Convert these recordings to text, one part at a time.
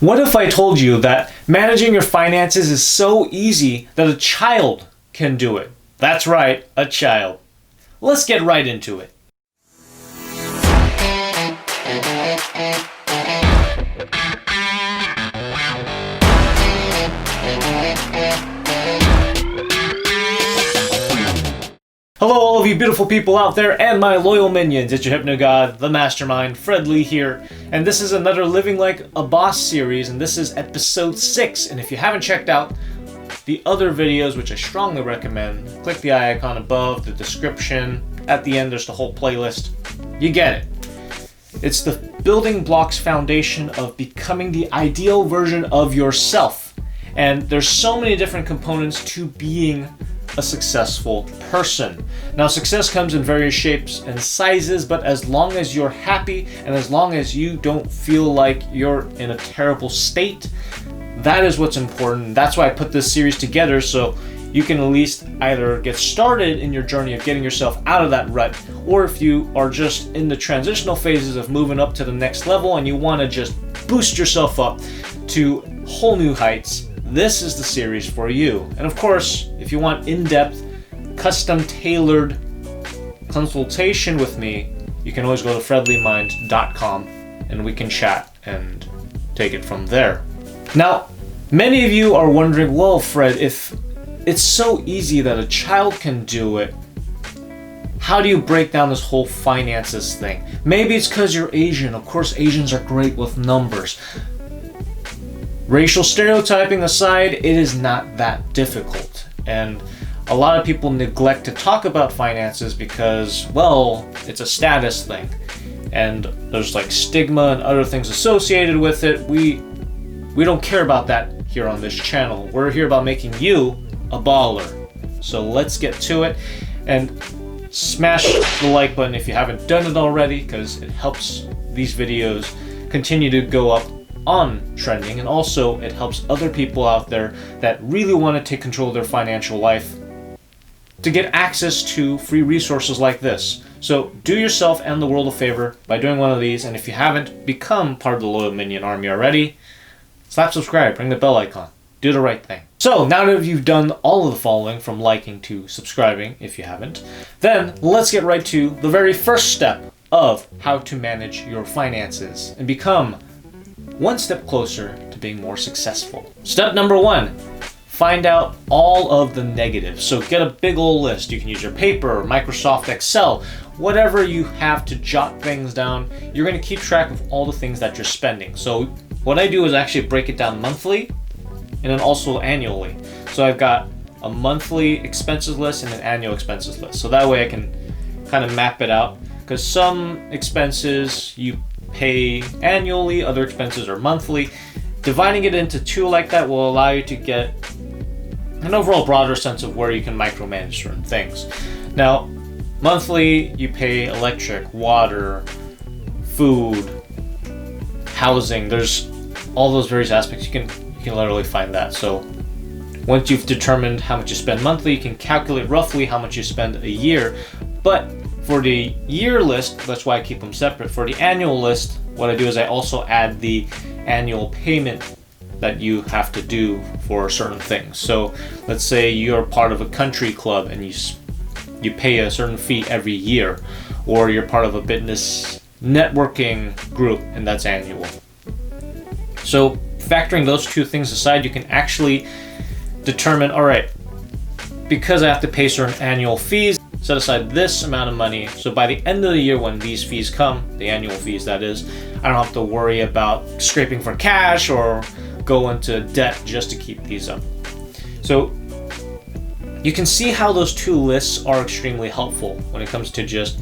What if I told you that managing your finances is so easy that a child can do it? That's right, a child. Let's get right into it. Hello all of you beautiful people out there and my loyal minions. It's your hypnogod, the Mastermind Fred Lee here, and this is another Living Like a Boss series, and this is episode 6. And if you haven't checked out the other videos, which I strongly recommend, click the eye icon above, the description, at the end there's the whole playlist. You get it. It's the building blocks foundation of becoming the ideal version of yourself. And there's so many different components to being a successful person. Now, success comes in various shapes and sizes, but as long as you're happy and as long as you don't feel like you're in a terrible state, that is what's important. That's why I put this series together, so you can at least either get started in your journey of getting yourself out of that rut, or if you are just in the transitional phases of moving up to the next level and you want to just boost yourself up to whole new heights, this is the series for you. And of course, if you want in-depth, custom-tailored consultation with me, you can always go to fredleemind.com and we can chat and take it from there. Now, many of you are wondering, well, Fred, if it's so easy that a child can do it, how do you break down this whole finances thing? Maybe it's because you're Asian. Of course, Asians are great with numbers. Racial stereotyping aside, it is not that difficult. And a lot of people neglect to talk about finances because, well, it's a status thing. And there's like stigma and other things associated with it. We don't care about that here on this channel. We're here about making you a baller. So let's get to it. And smash the like button if you haven't done it already, because it helps these videos continue to go up on trending, and also it helps other people out there that really want to take control of their financial life to get access to free resources like this. So do yourself and the world a favor by doing one of these, and if you haven't become part of the loyal minion army already, slap subscribe, ring the bell icon, do the right thing. So now that you've done all of the following, from liking to subscribing if you haven't, then let's get right to the very first step of how to manage your finances and become one step closer to being more successful. Step number 1, find out all of the negatives. So get a big old list. You can use your paper, Microsoft Excel, whatever you have to jot things down. You're going to keep track of all the things that you're spending. So what I do is actually break it down monthly and then also annually. So I've got a monthly expenses list and an annual expenses list. So that way I can kind of map it out, because some expenses you pay annually, other expenses are monthly. Dividing it into two like that will allow you to get an overall broader sense of where you can micromanage certain things. Now, monthly you pay electric, water, food, housing. There's all those various aspects. You can literally find that. So once you've determined how much you spend monthly, you can calculate roughly how much you spend a year. But for the year list, that's why I keep them separate. For the annual list, what I do is I also add the annual payment that you have to do for certain things. So let's say you're part of a country club and you pay a certain fee every year, or you're part of a business networking group and that's annual. So factoring those two things aside, you can actually determine, all right, because I have to pay certain annual fees, set aside this amount of money, so by the end of the year when these fees come, the annual fees that is, I don't have to worry about scraping for cash or go into debt just to keep these up. So you can see how those two lists are extremely helpful when it comes to just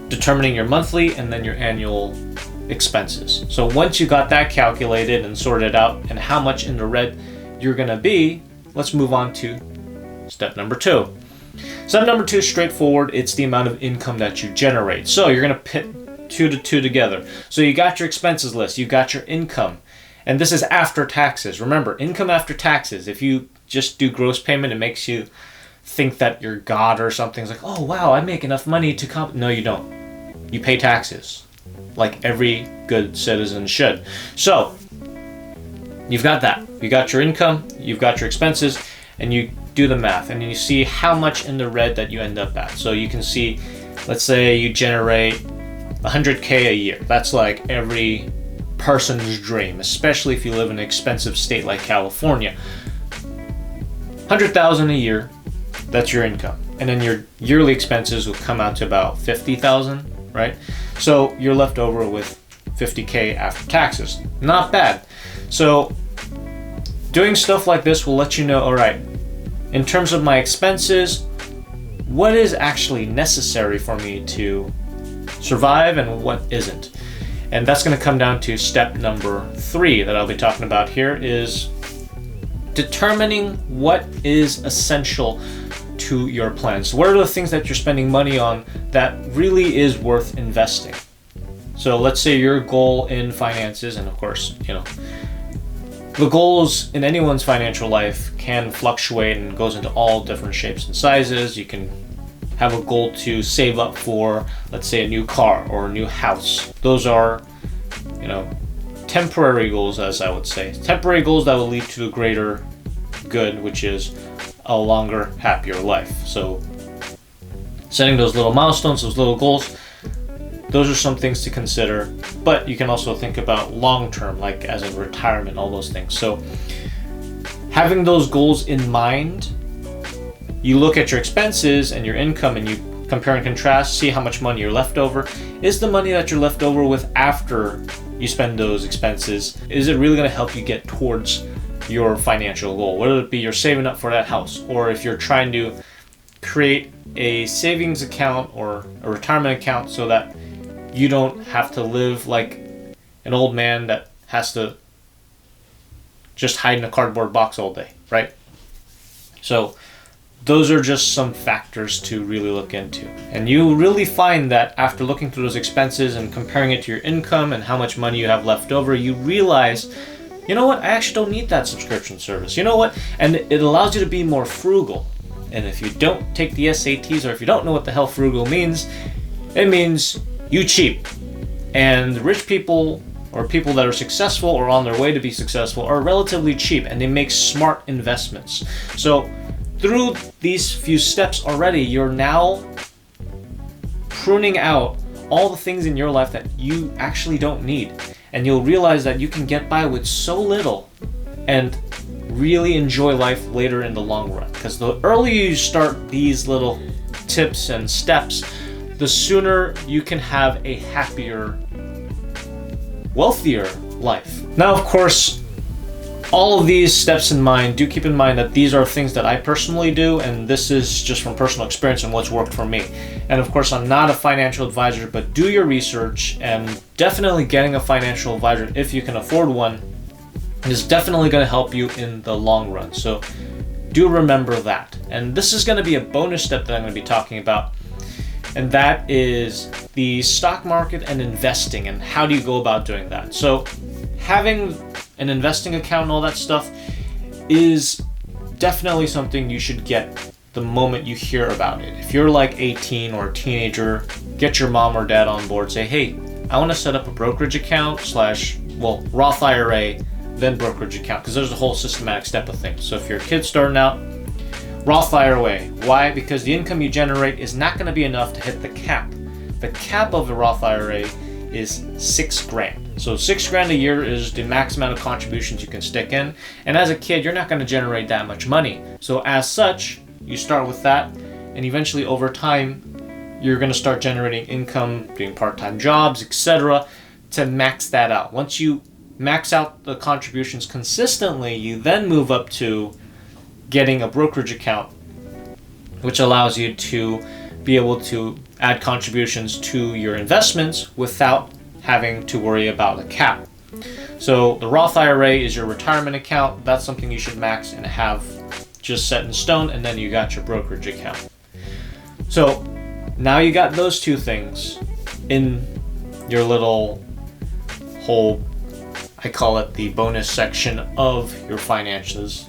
determining your monthly and then your annual expenses. So once you got that calculated and sorted out and how much in the red you're gonna be, let's move on to step number 2. Step number 2 is straightforward. It's the amount of income that you generate. So you're going to pit 2 to 2 together. So you got your expenses list, you got your income, and this is after taxes. Remember, income after taxes. If you just do gross payment, it makes you think that you're God or something. It's like, oh wow, I make enough money to No, you don't. You pay taxes, like every good citizen should. So you've got that. You got your income, you've got your expenses, and you do the math, and you see how much in the red that you end up at. So you can see, let's say you generate 100K a year. That's like every person's dream, especially if you live in an expensive state like California. 100,000 a year, that's your income. And then your yearly expenses will come out to about 50,000, right? So you're left over with 50K after taxes. Not bad. So doing stuff like this will let you know, all right, in terms of my expenses, what is actually necessary for me to survive and what isn't. And that's going to come down to step number 3 that I'll be talking about here, is determining what is essential to your plans. What are the things that you're spending money on that really is worth investing? So let's say your goal in finances, and of course, the goals in anyone's financial life can fluctuate and goes into all different shapes and sizes. You can have a goal to save up for, let's say, a new car or a new house. Those are, temporary goals, as I would say. Temporary goals that will lead to a greater good, which is a longer, happier life. So setting those little milestones, those little goals, those are some things to consider. But you can also think about long-term, like as in retirement, all those things. So having those goals in mind, you look at your expenses and your income and you compare and contrast, see how much money you're left over. Is the money that you're left over with after you spend those expenses, is it really going to help you get towards your financial goal? Whether it be you're saving up for that house, or if you're trying to create a savings account or a retirement account so that you don't have to live like an old man that has to just hide in a cardboard box all day, right? So those are just some factors to really look into. And you really find that after looking through those expenses and comparing it to your income and how much money you have left over, you realize, you know what, I actually don't need that subscription service. You know what? And it allows you to be more frugal. And if you don't take the SATs, or if you don't know what the hell frugal means, it means you cheap. And rich people, or people that are successful or on their way to be successful, are relatively cheap and they make smart investments. So through these few steps already, you're now pruning out all the things in your life that you actually don't need. And you'll realize that you can get by with so little and really enjoy life later in the long run. Because the earlier you start these little tips and steps, the sooner you can have a happier, wealthier life. Now, of course, all of these steps in mind, do keep in mind that these are things that I personally do, and this is just from personal experience and what's worked for me. And of course, I'm not a financial advisor, but do your research, and definitely getting a financial advisor, if you can afford one, is definitely going to help you in the long run. So do remember that. And this is going to be a bonus step that I'm going to be talking about, and that is the stock market and investing, and how do you go about doing that. So having an investing account and all that stuff is definitely something you should get the moment you hear about it. If you're like 18 or a teenager, get your mom or dad on board. Say, hey, I want to set up a brokerage account / Roth IRA, then brokerage account, because there's a whole systematic step of things. So if you're a kid starting out, Roth IRA. Why? Because the income you generate is not going to be enough to hit the cap. The cap of the Roth IRA is $6,000. So $6,000 a year is the max amount of contributions you can stick in. And as a kid, you're not going to generate that much money. So as such, you start with that, and eventually over time, you're going to start generating income, doing part-time jobs, etc., to max that out. Once you max out the contributions consistently, you then move up to getting a brokerage account, which allows you to be able to add contributions to your investments without having to worry about a cap. So the Roth IRA is your retirement account. That's something you should max and have just set in stone, and then you got your brokerage account. So now you got those two things in your little whole, I call it the bonus section of your finances.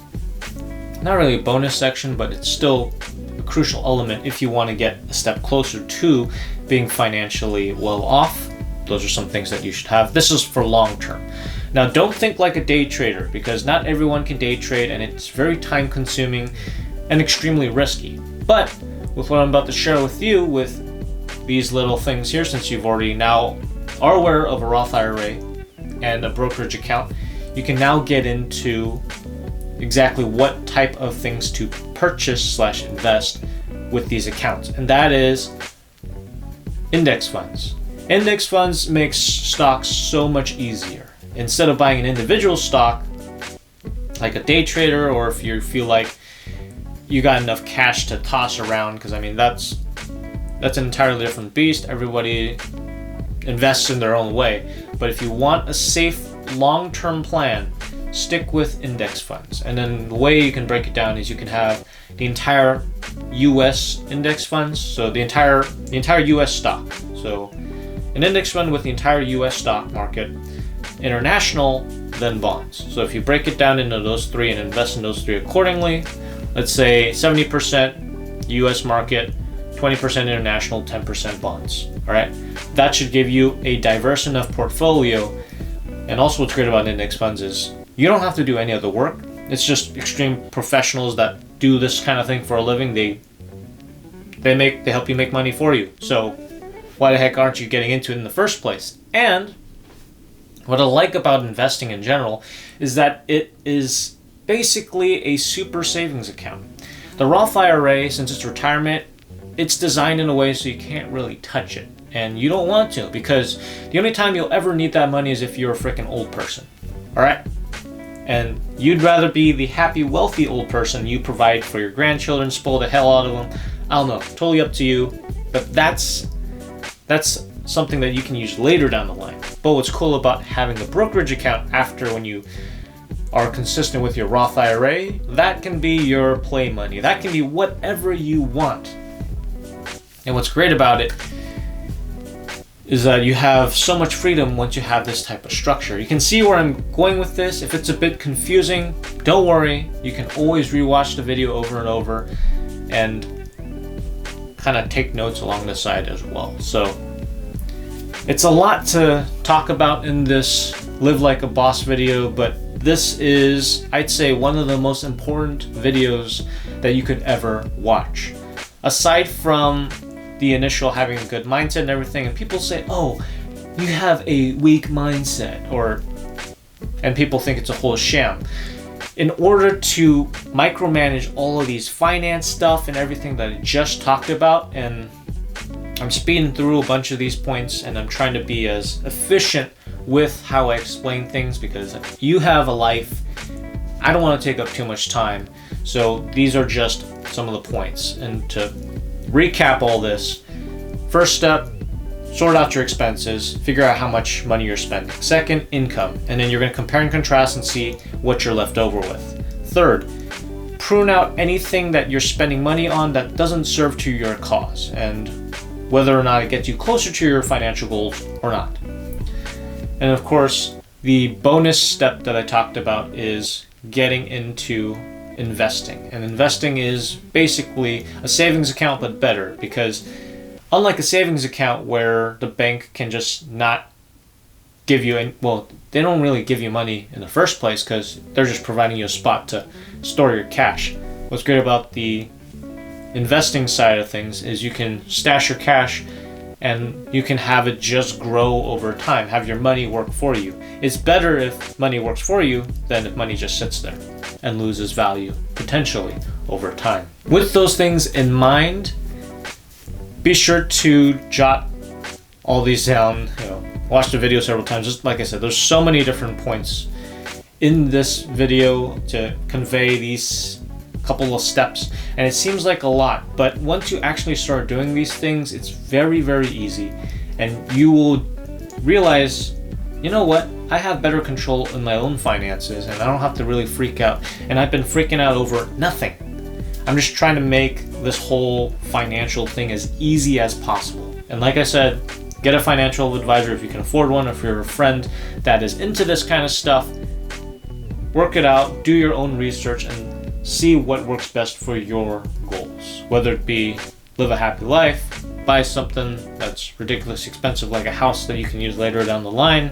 Not really a bonus section, but it's still a crucial element if you want to get a step closer to being financially well off. Those are some things that you should have. This is for long term. Now, don't think like a day trader, because not everyone can day trade, and it's very time consuming and extremely risky. But with what I'm about to share with you, with these little things here, since you've already now are aware of a Roth IRA and a brokerage account, you can now get into exactly what type of things to purchase / invest with these accounts. And that is index funds. Index funds makes stocks so much easier. Instead of buying an individual stock like a day trader, or if you feel like you got enough cash to toss around, because I mean that's an entirely different beast. Everybody invests in their own way. But if you want a safe long-term plan, stick with index funds. And then the way you can break it down is you can have the entire US index funds, so the entire US stock. So an index fund with the entire US stock market, international, then bonds. So if you break it down into those three and invest in those three accordingly, let's say 70% US market, 20% international, 10% bonds. All right, that should give you a diverse enough portfolio. And also what's great about index funds is you don't have to do any of the work. It's just extreme professionals that do this kind of thing for a living. They help you make money for you. So why the heck aren't you getting into it in the first place? And what I like about investing in general is that it is basically a super savings account. The Roth IRA, since it's retirement, it's designed in a way so you can't really touch it. And you don't want to, because the only time you'll ever need that money is if you're a freaking old person. All right? And you'd rather be the happy, wealthy old person you provide for your grandchildren, spoil the hell out of them. I don't know, totally up to you. But that's something that you can use later down the line. But what's cool about having the brokerage account after, when you are consistent with your Roth IRA, that can be your play money. That can be whatever you want. And what's great about it is that you have so much freedom once you have this type of structure. You can see where I'm going with this. If it's a bit confusing, don't worry. You can always rewatch the video over and over and kind of take notes along the side as well. So it's a lot to talk about in this Live Like a Boss video, but this is, I'd say, one of the most important videos that you could ever watch. Aside from the initial having a good mindset and everything, and people say, oh, you have a weak mindset, and people think it's a whole sham. In order to micromanage all of these finance stuff and everything that I just talked about, and I'm speeding through a bunch of these points, and I'm trying to be as efficient with how I explain things, because you have a life. I don't want to take up too much time, so these are just some of the points. And to recap all this, first step, sort out your expenses, figure out how much money you're spending. Second, income, and then you're going to compare and contrast and see what you're left over with. Third, prune out anything that you're spending money on that doesn't serve to your cause, and whether or not it gets you closer to your financial goals or not. And of course, the bonus step that I talked about is getting into investing. And investing is basically a savings account, but better, because unlike a savings account where the bank can just not give you they don't really give you money in the first place, because they're just providing you a spot to store your cash. What's great about the investing side of things is you can stash your cash and you can have it just grow over time, have your money work for you. It's better if money works for you than if money just sits there and loses value potentially over time. With those things in mind, be sure to jot all these down, watch the video several times. Just like I said, there's so many different points in this video to convey these couple of steps, and it seems like a lot, but once you actually start doing these things, it's very, very easy, and you will realize, you know what, I have better control in my own finances, and I don't have to really freak out. And I've been freaking out over nothing. I'm just trying to make this whole financial thing as easy as possible. And like I said, get a financial advisor if you can afford one. If you're a friend that is into this kind of stuff, work it out, do your own research, and see what works best for your goals. Whether it be live a happy life, buy something that's ridiculously expensive like a house that you can use later down the line,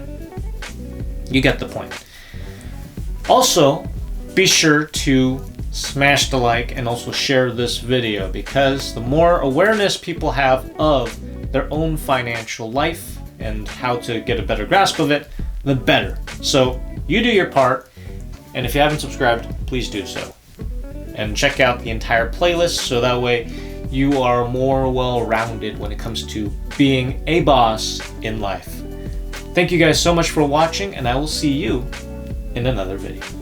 You get the point. Also, be sure to smash the like and also share this video, because the more awareness people have of their own financial life and how to get a better grasp of it, the better. So you do your part, and if you haven't subscribed, please do so. And check out the entire playlist so that way you are more well-rounded when it comes to being a boss in life. Thank you guys so much for watching, and I will see you in another video.